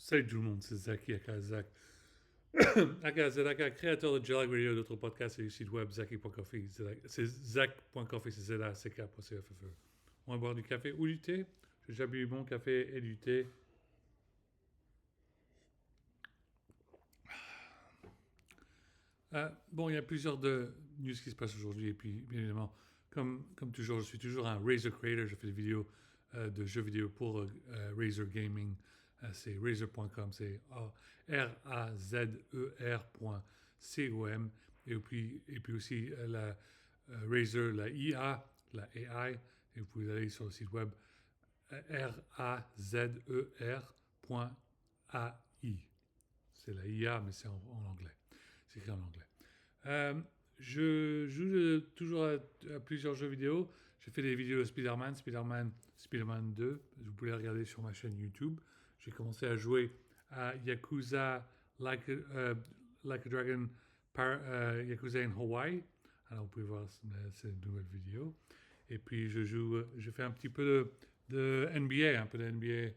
Salut tout le monde, c'est Zaki aka Zach. aka Zedaka, créateur de Jellag Radio et d'autres podcasts et du site web zaki.coffee. C'est zach.coffee, c'est Z-A-C-K.C-F-F-E. On va boire du café ou du thé. J'ai bu mon café et du thé. Bon, il y a plusieurs news qui se passent aujourd'hui et puis, bien évidemment, comme toujours, je suis toujours un Razer creator. Je fais des vidéos de jeux vidéo pour Razer Gaming. C'est razer.com, c'est razer.com. Et puis aussi la Razer, la IA, la AI. Et vous pouvez aller sur le site web razer.ai. C'est la IA, mais c'est en anglais. C'est écrit en anglais. Euh, je joue toujours à plusieurs jeux vidéo. J'ai fait des vidéos de Spider-Man 2. Vous pouvez les regarder sur ma chaîne YouTube. J'ai commencé à jouer à Yakuza Like a Dragon Yakuza in Hawaii. Alors vous pouvez voir cette nouvelle vidéo. Et puis je fais un petit peu de NBA, un peu de NBA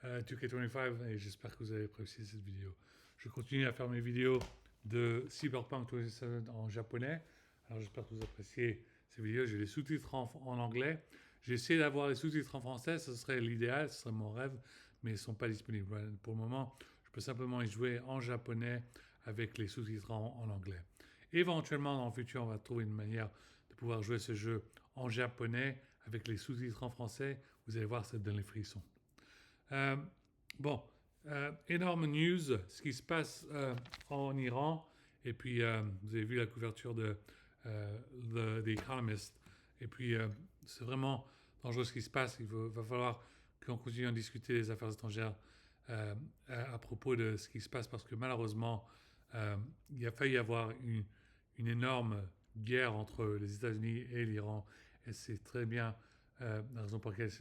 2K25 et j'espère que vous avez apprécié cette vidéo. Je continue à faire mes vidéos de Cyberpunk 2077 en japonais. Alors j'espère que vous appréciez ces vidéos. J'ai les sous-titres en anglais. J'ai essayé d'avoir les sous-titres en français, ce serait l'idéal, ce serait mon rêve, mais ils ne sont pas disponibles. Pour le moment, je peux simplement y jouer en japonais avec les sous-titres en anglais. Éventuellement, dans le futur, on va trouver une manière de pouvoir jouer ce jeu en japonais avec les sous-titres en français. Vous allez voir, ça donne les frissons. Euh, bon, énorme news, ce qui se passe en Iran. Et puis, vous avez vu la couverture de The Economist. Et puis, c'est vraiment dangereux ce qui se passe. Va falloir qu'on continue à discuter des affaires étrangères à propos de ce qui se passe parce que malheureusement, il a failli y avoir une énorme guerre entre les États-Unis et l'Iran. Et c'est très bien la raison pour laquelle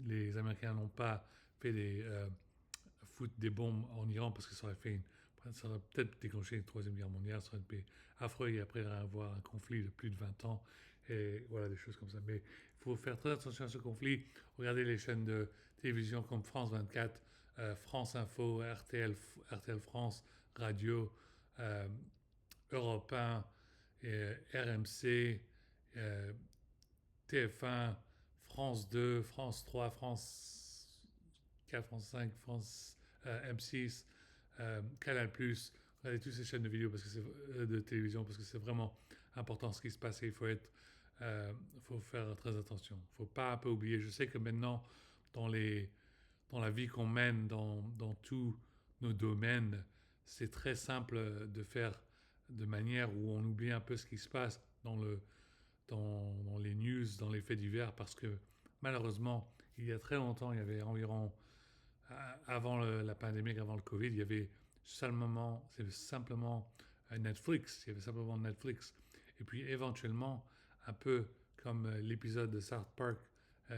les Américains n'ont pas fait foutre des bombes en Iran parce que ça aurait peut-être déclenché une troisième guerre mondiale, ça aurait été affreux et après avoir un conflit de plus de 20 ans et voilà des choses comme ça. Mais il faut faire très attention à ce conflit. Regardez les chaînes de télévision comme France 24, France Info, RTL France, Radio, euh, Europe 1, RMC, euh, TF1, France 2, France 3, France 4, France 5, France M6, Canal+. Regardez toutes ces chaînes de vidéos de télévision parce que c'est vraiment important ce qui se passe et faut faire très attention. Il ne faut pas un peu oublier. Je sais que maintenant, dans, les, dans la vie qu'on mène, dans tous nos domaines, c'est très simple de faire de manière où on oublie un peu ce qui se passe dans les news, dans les faits divers, parce que malheureusement, il y a très longtemps, il y avait environ, avant la pandémie, avant le Covid, il y avait simplement Netflix, il y avait simplement Netflix. Et puis éventuellement, un peu comme l'épisode de South Park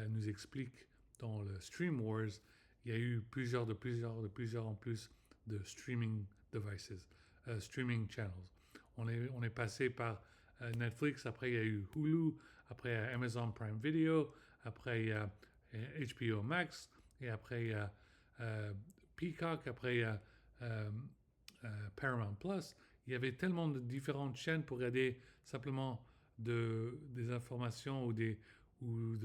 nous explique dans le Stream Wars, il y a eu plusieurs en plus de streaming devices, streaming channels. On est passé par Netflix, après il y a eu Hulu, après il y a Amazon Prime Video, après il y a HBO Max, et après il y a Peacock, après il y a Paramount Plus. Il y avait tellement de différentes chaînes pour regarder simplement des informations ou de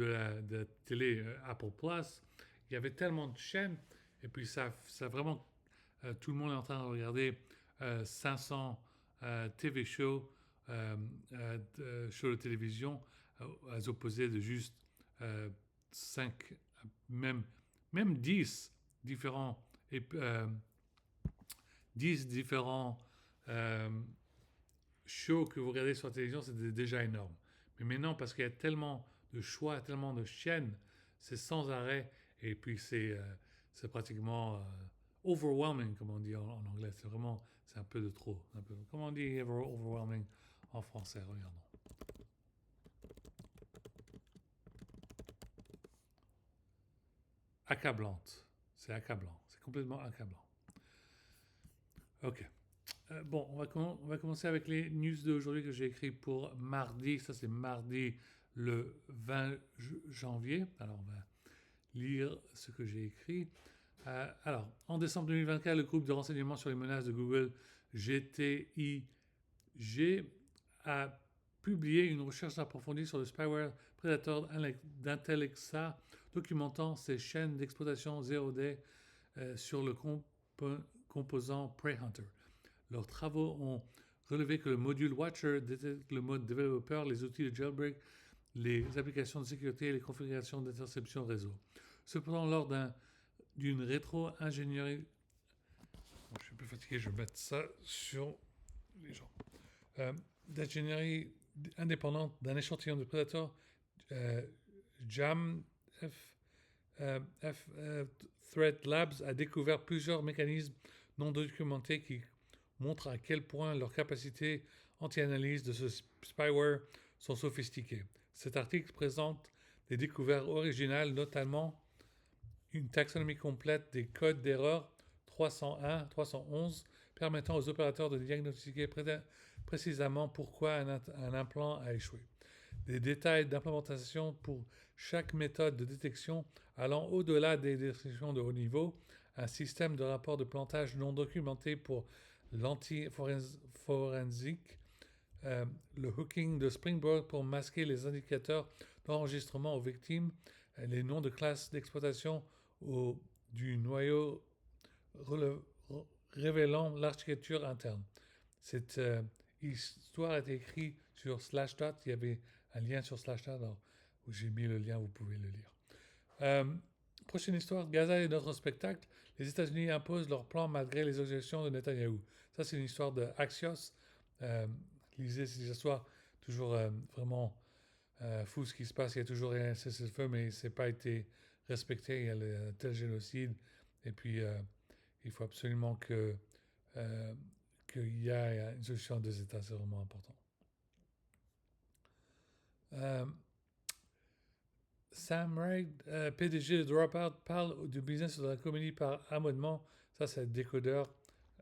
la télé Apple Plus. Il y avait tellement de chaînes, et puis ça vraiment, tout le monde est en train de regarder 500 TV shows, shows de télévision, à opposés de juste 5, même, même 10 différents, 10 différents euh, shows que vous regardez sur la télévision, c'est déjà énorme. Mais maintenant, parce qu'il y a tellement de choix, tellement de chaînes, c'est sans arrêt, et puis c'est pratiquement overwhelming, comme on dit en anglais. C'est un peu de trop. Comment on dit overwhelming en français? Regardons. Accablante. C'est accablant. C'est complètement accablant. Ok. Bon, on va commencer avec les news d'aujourd'hui que j'ai écrit pour mardi. Ça, c'est mardi le 20 janvier. Alors, on va lire ce que j'ai écrit. Alors, en décembre 2024, le groupe de renseignement sur les menaces de Google, GTIG, a publié une recherche approfondie sur le spyware prédateur d'Intellexa, documentant ses chaînes d'exploitation 0D sur le composant Prey Hunter. Leurs travaux ont relevé que le module Watcher détecte le mode développeur, les outils de jailbreak, les applications de sécurité et les configurations d'interception réseau. Cependant, lors d'une rétro-ingénierie... Bon, je suis un peu fatigué, je vais mettre ça sur les gens. D'ingénierie indépendante d'un échantillon de Predator, JAM Threat Labs a découvert plusieurs mécanismes non documentés qui montrent à quel point leurs capacités anti-analyse de ce spyware sont sophistiquées. Cet article présente des découvertes originales, notamment une taxonomie complète des codes d'erreur 301-311 permettant aux opérateurs de diagnostiquer précisément pourquoi un implant a échoué. Des détails d'implémentation pour chaque méthode de détection allant au-delà des descriptions de haut niveau, un système de rapport de plantage non documenté pour l'anti-forensique, le hooking de Springboard pour masquer les indicateurs d'enregistrement aux victimes, les noms de classes d'exploitation du noyau révélant l'architecture interne. Cette histoire a été écrite sur Slashdot. Il y avait un lien sur Slashdot, alors où j'ai mis le lien, vous pouvez le lire. Prochaine histoire, Gaza est notre spectacle. Les États-Unis imposent leur plan malgré les objections de Netanyahou. Ça, c'est une histoire de Axios. Lisez ces histoires, toujours vraiment fou ce qui se passe. Il y a toujours un cessez-le-feu, mais ce n'a pas été respecté. Il y a un tel génocide. Et puis, il faut absolument qu'il y ait une solution des États. C'est vraiment important. Sam Wright, PDG de Dropout, parle du business de la comédie par abonnement. Ça, c'est le décodeur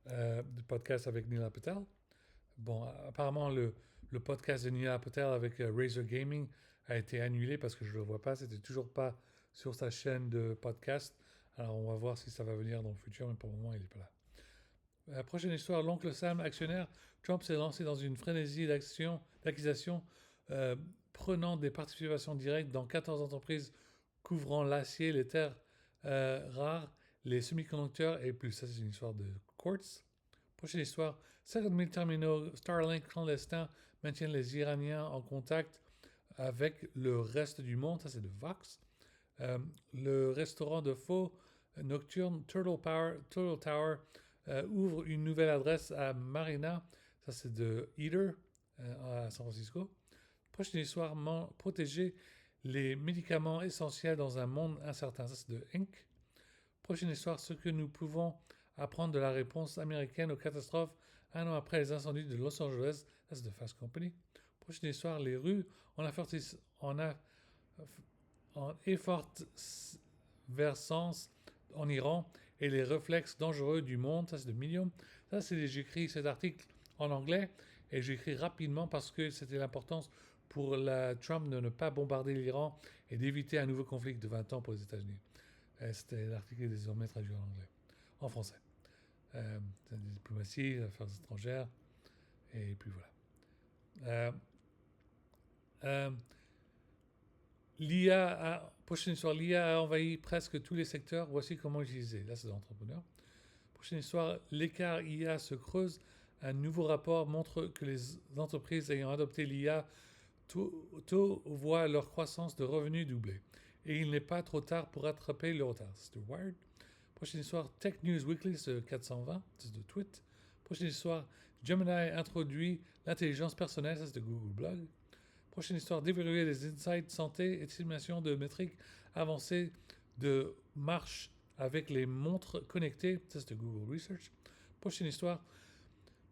du podcast avec Nila Patel. Bon, apparemment, le podcast de Nila Patel avec Razer Gaming a été annulé parce que je ne le vois pas. C'était toujours pas sur sa chaîne de podcast. Alors, on va voir si ça va venir dans le futur, mais pour le moment, il n'est pas là. Prochaine histoire, l'oncle Sam, actionnaire. Trump s'est lancé dans une frénésie d'acquisition prenant des participations directes dans 14 entreprises couvrant l'acier, les terres rares, les semi-conducteurs et plus. Ça, c'est une histoire de Quartz. Prochaine histoire, 50 000 terminaux Starlink clandestins maintiennent les Iraniens en contact avec le reste du monde. Ça, c'est de Vox. Le restaurant de faux nocturne Turtle Tower ouvre une nouvelle adresse à Marina. Ça, c'est de Eater à San Francisco. Prochaine histoire, protéger les médicaments essentiels dans un monde incertain. Ça, c'est de Inc. Prochaine histoire, ce que nous pouvons apprendre de la réponse américaine aux catastrophes un an après les incendies de Los Angeles. Ça, c'est de Fast Company. Prochaine histoire, les rues en effervescence en Iran et les réflexes dangereux du monde. Ça, c'est de Medium. Ça, j'écris cet article en anglais et j'écris rapidement parce que c'était l'importance pour Trump de ne pas bombarder l'Iran et d'éviter un nouveau conflit de 20 ans pour les États-Unis. C'était l'article désormais traduit en anglais, en français. La diplomatie, les affaires étrangères, et puis voilà. Prochaine histoire, l'IA a envahi presque tous les secteurs. Voici comment utiliser. Là, c'est l'entrepreneur. Prochaine histoire, l'écart IA se creuse. Un nouveau rapport montre que les entreprises ayant adopté l'IA tôt voient leur croissance de revenus doubler. Et il n'est pas trop tard pour rattraper le retard. C'est de Wired. Prochaine histoire, Tech News Weekly, c'est 420, c'est de Tweet. Prochaine histoire, Gemini introduit l'intelligence personnelle, ça c'est de Google Blog. Prochaine histoire, d'évaluer les insights santé et de simulation de métriques avancées de marche avec les montres connectées, ça c'est de Google Research. Prochaine histoire,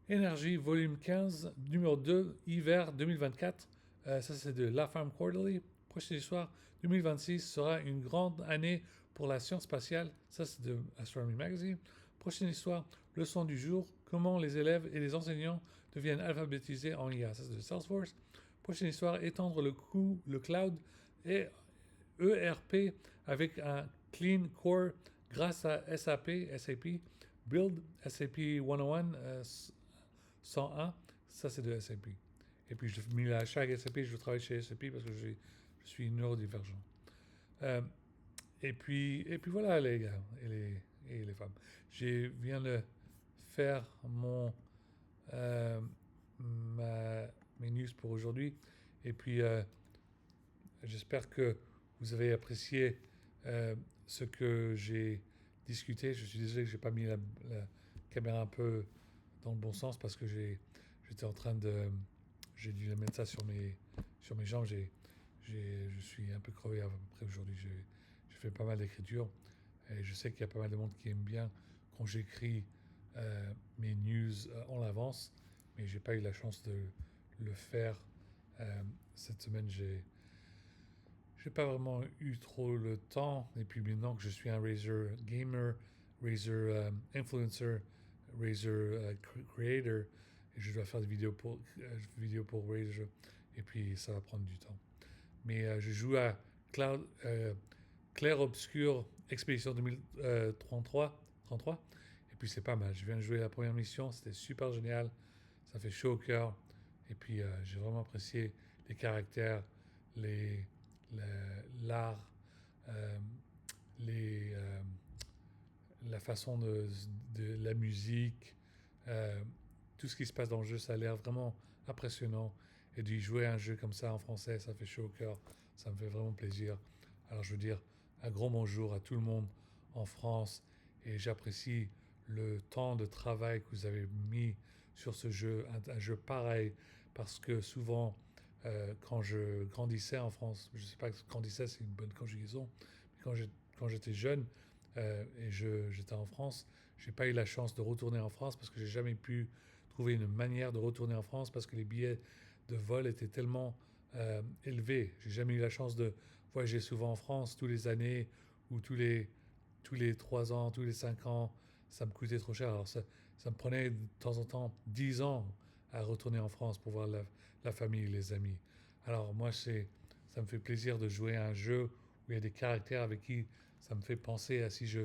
énergie volume 15, numéro 2, hiver 2024, ça c'est de La Femme Quarterly. Prochaine histoire, 2026 sera une grande année pour la science spatiale, ça c'est de Astronomy Magazine. Prochaine histoire, leçon du jour, comment les élèves et les enseignants deviennent alphabétisés en IA, ça c'est de Salesforce. Prochaine histoire, étendre le cloud et ERP avec un Clean Core grâce à SAP, Build SAP 101, 101, ça c'est de SAP. Et puis je mis à chaque SAP, je travaille chez SAP parce que je suis neurodivergent. Euh, et puis voilà les gars et les femmes. Je viens de faire euh, mes news pour aujourd'hui. Et puis j'espère que vous avez apprécié ce que j'ai discuté. Je suis désolé que j'ai pas mis la caméra un peu dans le bon sens parce que j'étais en train de, j'ai dû mettre ça sur mes jambes. Je suis un peu crevé après aujourd'hui. J'ai fait pas mal d'écriture et je sais qu'il y a pas mal de monde qui aime bien quand j'écris mes news en avance, mais j'ai pas eu la chance de le faire cette semaine. J'ai pas vraiment eu trop le temps. Et puis maintenant que je suis un Razer gamer, Razer influencer, Razer creator, et je dois faire des vidéos pour Razer, et puis ça va prendre du temps. Mais je joue à Clair Obscur Expédition 2033, 33, et puis c'est pas mal. Je viens de jouer la première mission, c'était super génial, ça fait chaud au cœur, et puis j'ai vraiment apprécié les caractères, les, l'art, euh, les, la façon de la musique, euh, tout ce qui se passe dans le jeu, ça a l'air vraiment impressionnant. Et d'y jouer à un jeu comme ça en français, ça fait chaud au cœur, ça me fait vraiment plaisir. Alors je veux dire un gros bonjour à tout le monde en France et j'apprécie le temps de travail que vous avez mis sur ce jeu, un jeu pareil, parce que souvent, quand je grandissais en France, je ne sais pas si grandissais c'est une bonne conjugaison, mais quand j'étais jeune et j'étais en France, j'ai pas eu la chance de retourner en France parce que j'ai jamais pu trouver une manière de retourner en France parce que les billets de vol étaient tellement élevés. J'ai jamais eu la chance de voyager souvent en France tous les années ou tous les 3 ans, tous les 5 ans. Ça me coûtait trop cher. Alors ça me prenait de temps en temps 10 ans à retourner en France pour voir la famille et les amis. Alors moi, ça me fait plaisir de jouer à un jeu où il y a des caractères avec qui ça me fait penser à si je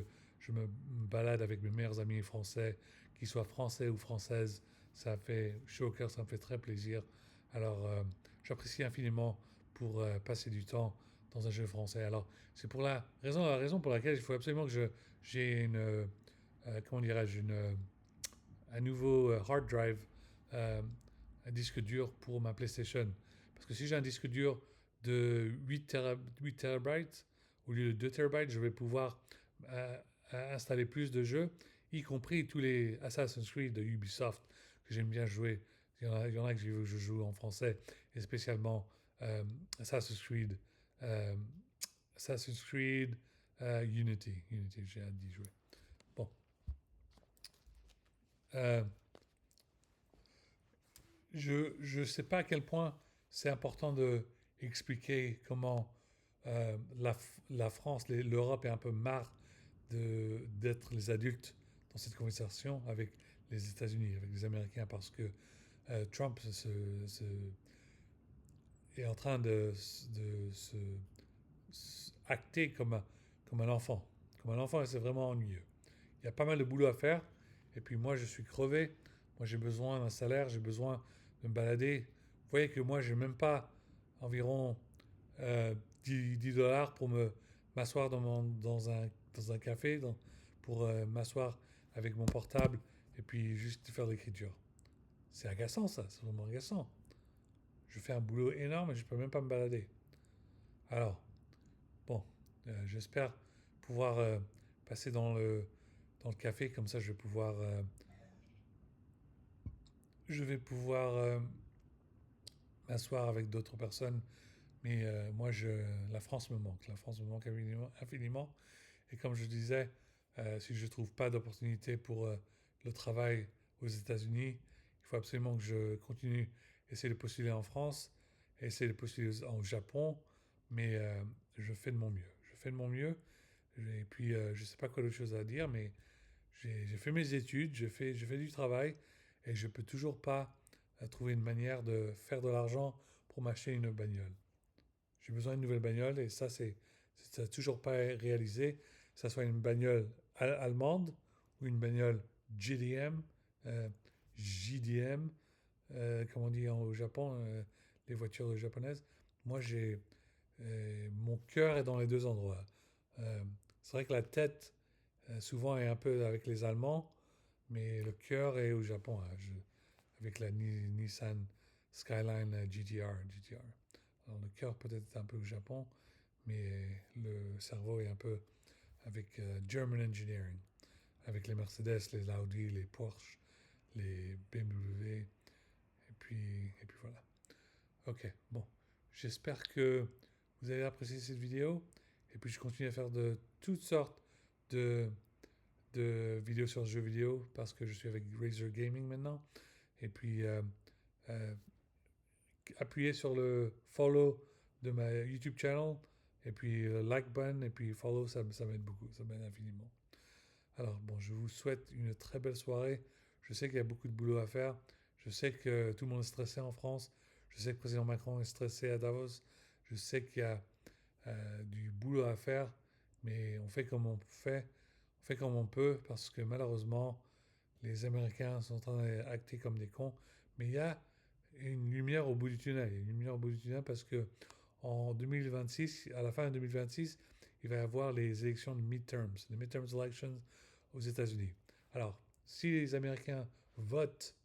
me balade avec mes meilleurs amis français, qu'ils soient français ou françaises. Ça fait chaud au cœur, ça me fait très plaisir. Alors, j'apprécie infiniment pour passer du temps dans un jeu français. Alors, c'est pour la raison pour laquelle il faut absolument que j'ai comment dirais-je, un nouveau hard drive, euh, un disque dur pour ma PlayStation. Parce que si j'ai un disque dur de 8 terabytes au lieu de 2 terabytes, je vais pouvoir euh, installer plus de jeux, y compris tous les Assassin's Creed de Ubisoft que j'aime bien jouer. Il y en a que je joue en français, et spécialement euh, Assassin's Creed, euh, Assassin's Creed Unity. Unity, j'ai hâte d'y jouer. Bon. Euh, je ne sais pas à quel point c'est important de expliquer comment la France, l'Europe est un peu marre d'être les adultes dans cette conversation avec les États-Unis, avec les Américains, parce que Trump est en train de se acter comme un enfant. Comme un enfant, et c'est vraiment ennuyeux. Il y a pas mal de boulot à faire, et puis moi, je suis crevé. Moi, j'ai besoin d'un salaire, j'ai besoin de me balader. Vous voyez que moi, j'ai même pas environ 10 dollars pour m'asseoir dans un café, pour m'asseoir avec mon portable et puis juste faire de l'écriture. C'est agaçant ça, c'est vraiment agaçant. Je fais un boulot énorme et je peux même pas me balader. Alors, bon, j'espère pouvoir passer dans le café, comme ça je vais pouvoir m'asseoir avec d'autres personnes. Mais moi, la France me manque. La France me manque infiniment. Infiniment. Et comme je disais, si je ne trouve pas d'opportunité pour le travail aux États-Unis, il faut absolument que je continue à essayer de postuler en France, essayer de postuler au Japon, mais je fais de mon mieux. Je fais de mon mieux. Et puis, je ne sais pas quoi d'autre chose à dire, mais j'ai fait mes études, j'ai fait du travail, et je ne peux toujours pas trouver une manière de faire de l'argent pour m'acheter une bagnole. J'ai besoin d'une nouvelle bagnole et ça n'a toujours pas réalisé. que ça soit une bagnole allemande ou une bagnole GDM, euh, JDM, comme on dit au Japon, les voitures japonaises. Moi, mon cœur est dans les deux endroits. Euh, c'est vrai que la tête, souvent, est un peu avec les Allemands, mais le cœur est au Japon, hein, avec la Nissan Skyline GTR. Alors, le cœur peut-être un peu au Japon, mais le cerveau est un peu avec German Engineering, avec les Mercedes, les Audi, les Porsche, les BMW, et puis voilà. Ok, bon. J'espère que vous avez apprécié cette vidéo. Et puis je continue à faire de toutes sortes de, de vidéos sur le jeu vidéo parce que je suis avec Razer Gaming maintenant. Et puis euh, appuyez sur le follow de ma YouTube channel. Et puis like button et puis follow, ça m'aide beaucoup, ça m'aide infiniment. Alors bon, je vous souhaite une très belle soirée. Je sais qu'il y a beaucoup de boulot à faire. Je sais que tout le monde est stressé en France. Je sais que le président Macron est stressé à Davos. Je sais qu'il y a du boulot à faire, mais on fait comme on fait. On fait comme on peut parce que malheureusement, les Américains sont en train d'acter comme des cons. Mais il y a une lumière au bout du tunnel. Il y a une lumière au bout du tunnel parce que en 2026, à la fin de 2026, il va y avoir les élections de midterms, les midterms elections aux États-Unis. Alors, si les Américains votent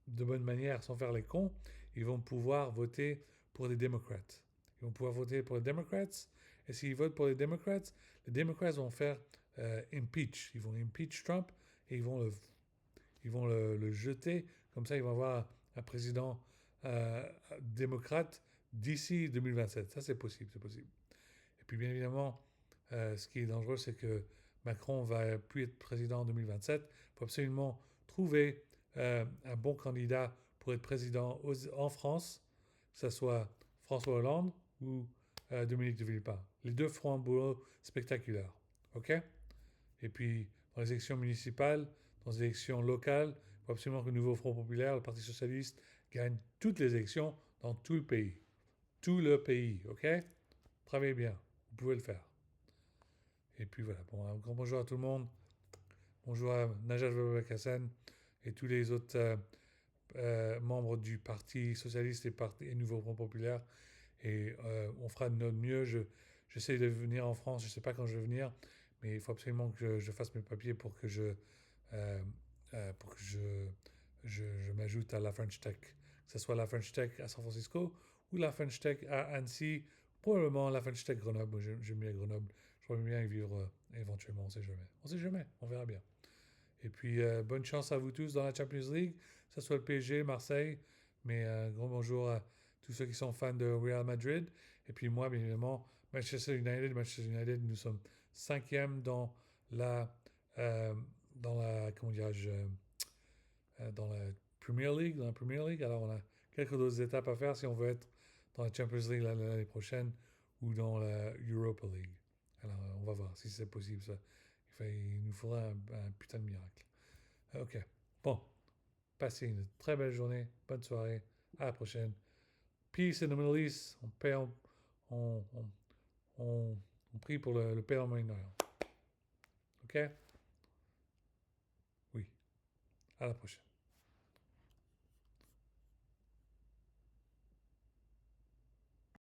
de bonne manière sans faire les cons, ils vont pouvoir voter pour les démocrates. Ils vont pouvoir voter pour les démocrates. Et s'ils votent pour les démocrates vont faire impeach. Ils vont impeach Trump et ils vont le jeter. Comme ça, ils vont avoir un président démocrate d'ici 2027. Ça, c'est possible, c'est possible. Et puis, bien évidemment, ce qui est dangereux, c'est que Macron va plus être président en 2027. Il faut absolument trouver un bon candidat pour être président en France, que ce soit François Hollande ou Dominique de Villepin. Les deux feront un boulot spectaculaire. OK? Et puis, dans les élections municipales, dans les élections locales, il faut absolument que le nouveau Front populaire, le Parti socialiste, gagne toutes les élections dans tout le pays. Tout le pays, ok? Travaillez bien, vous pouvez le faire. Et puis voilà, bon, un grand bonjour à tout le monde. Bonjour à Najat Vallaud-Belkacem et tous les autres membres du Parti socialiste et Nouveau Front populaire. Et on fera de notre mieux. J'essaie de venir en France, je ne sais pas quand je vais venir, mais il faut absolument que je fasse mes papiers pour que euh, je m'ajoute à la French Tech. Que ce soit la French Tech à San Francisco ou la French Tech à Annecy, probablement la French Tech Grenoble. Moi, j'aime bien Grenoble. Je pourrais bien y vivre éventuellement, on ne sait jamais. On ne sait jamais, on verra bien. Et puis, bonne chance à vous tous dans la Champions League, que ce soit le PSG, Marseille, mais un grand bonjour à tous ceux qui sont fans de Real Madrid. Et puis moi, bien évidemment, Manchester United, nous sommes cinquième la, euh, comment dirais-je, dans la Premier League. Dans la Premier League, alors on a quelques autres étapes à faire si on veut être dans la Champions League l'année prochaine ou dans la Europa League. Alors, on va voir si c'est possible ça. Il nous faudra un putain de miracle. Ok. Bon. Passez une très belle journée. Bonne soirée. À la prochaine. Peace in the Middle East. On, on, on, on prie pour le paix en Moyen-Orient. Ok? Oui. À la prochaine.